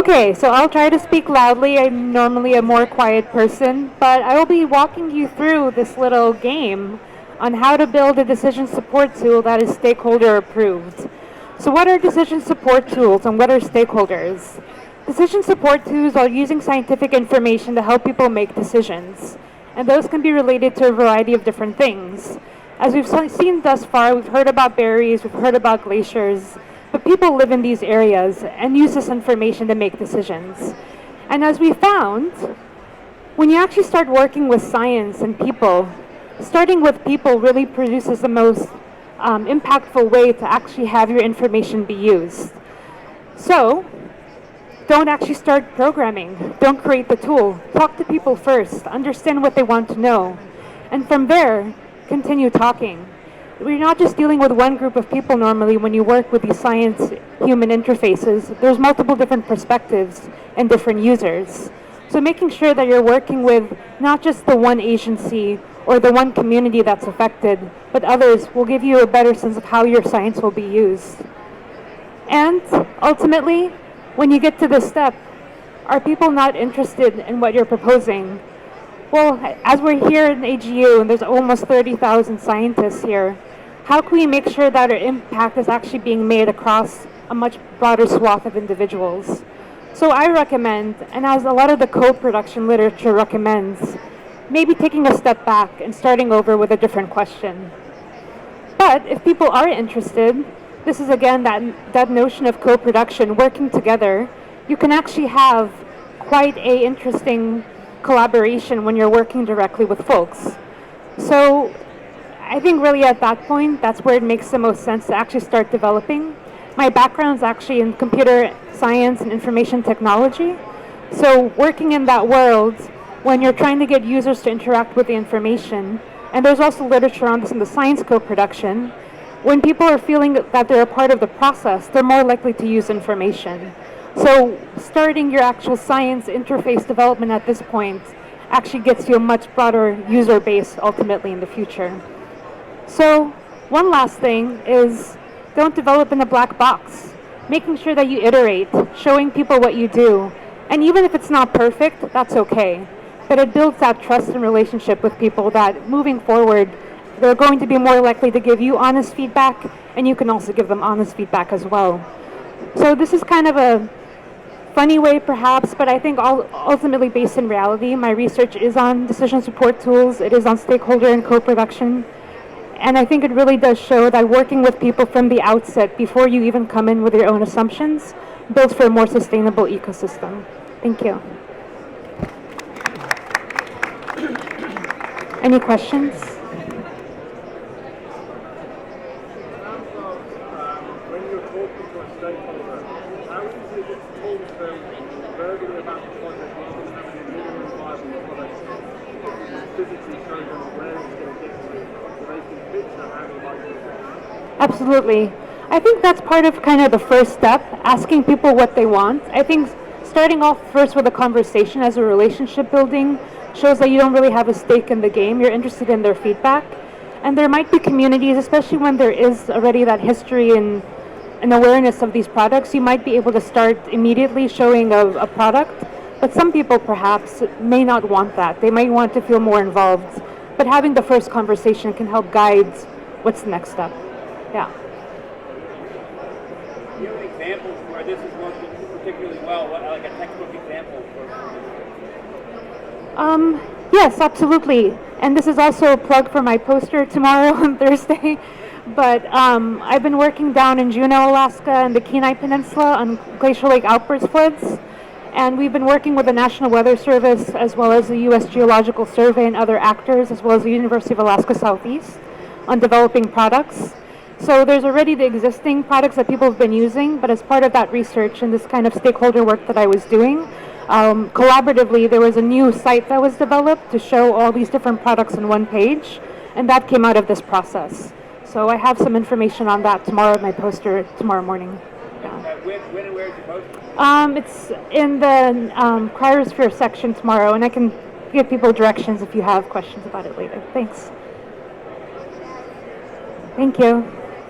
Okay, so I'll try to speak loudly. I'm normally a more quiet person, but I will be walking you through this little game on how to build a decision support tool that is stakeholder approved. So what are decision support tools and what are stakeholders? Decision support tools are using scientific information to help people make decisions, and those can be related to a variety of different things. As we've seen thus far, we've heard about berries, we've heard about glaciers, but people live in these areas and use this information to make decisions. And as we found, when you actually start working with science and people, starting with people really produces the most impactful way to actually have your information be used. So, don't actually start programming. Don't create the tool. Talk to people first. Understand what they want to know. And from there, continue talking. We're not just dealing with one group of people normally when you work with these science-human interfaces. There's multiple different perspectives and different users. So making sure that you're working with not just the one agency or the one community that's affected, but others will give you a better sense of how your science will be used. And ultimately, when you get to this step, are people not interested in what you're proposing? Well, as we're here in AGU, and there's almost 30,000 scientists here, how can we make sure that our impact is actually being made across a much broader swath of individuals? So I recommend, and as a lot of the co-production literature recommends, maybe taking a step back and starting over with a different question. But if people are interested, this is again that notion of co-production, working together. You can actually have quite an interesting collaboration when you're working directly with folks. So I think really at that point, that's where it makes the most sense to actually start developing. My background is actually in computer science and information technology. So working in that world, when you're trying to get users to interact with the information, and there's also literature on this in the science co-production, when people are feeling that they're a part of the process, they're more likely to use information. So starting your actual science interface development at this point actually gets you a much broader user base ultimately in the future. So one last thing is don't develop in a black box. Making sure that you iterate, showing people what you do. And even if it's not perfect, that's okay. But it builds that trust and relationship with people that moving forward, they're going to be more likely to give you honest feedback, and you can also give them honest feedback as well. So this is kind of a funny way perhaps, but I think ultimately based in reality. My research is on decision support tools, it is on stakeholder and co-production, and I think it really does show that working with people from the outset, before you even come in with your own assumptions, builds for a more sustainable ecosystem. Thank you. Any questions? When you're talking to a stakeholder, how easy is it to talk to them verbally about the project rather than having a minimum viable product physically show them where it's going to get to so they can picture how they might do it? Absolutely. I think that's part of kind of the first step, asking people what they want. I think starting off first with a conversation as a relationship building shows that you don't really have a stake in the game. You're interested in their feedback. And there might be communities, especially when there is already that history and awareness of these products, you might be able to start immediately showing a product. But some people perhaps may not want that. They might want to feel more involved. But having the first conversation can help guide what's the next step. Yeah. Do you have examples where this is working particularly well, like a textbook example? Yes, absolutely. And this is also a plug for my poster tomorrow on Thursday. But I've been working down in Juneau, Alaska, and the Kenai Peninsula on glacial lake outburst floods. And we've been working with the National Weather Service, as well as the U.S. Geological Survey and other actors, as well as the University of Alaska Southeast, on developing products. So there's already the existing products that people have been using, but as part of that research and this kind of stakeholder work that I was doing, collaboratively there was a new site that was developed to show all these different products on one page, and that came out of this process. So I have some information on that tomorrow at my poster tomorrow morning. Yeah. When and where is your poster? It's in the cryosphere section tomorrow, and I can give people directions if you have questions about it later. Thanks. Thank you.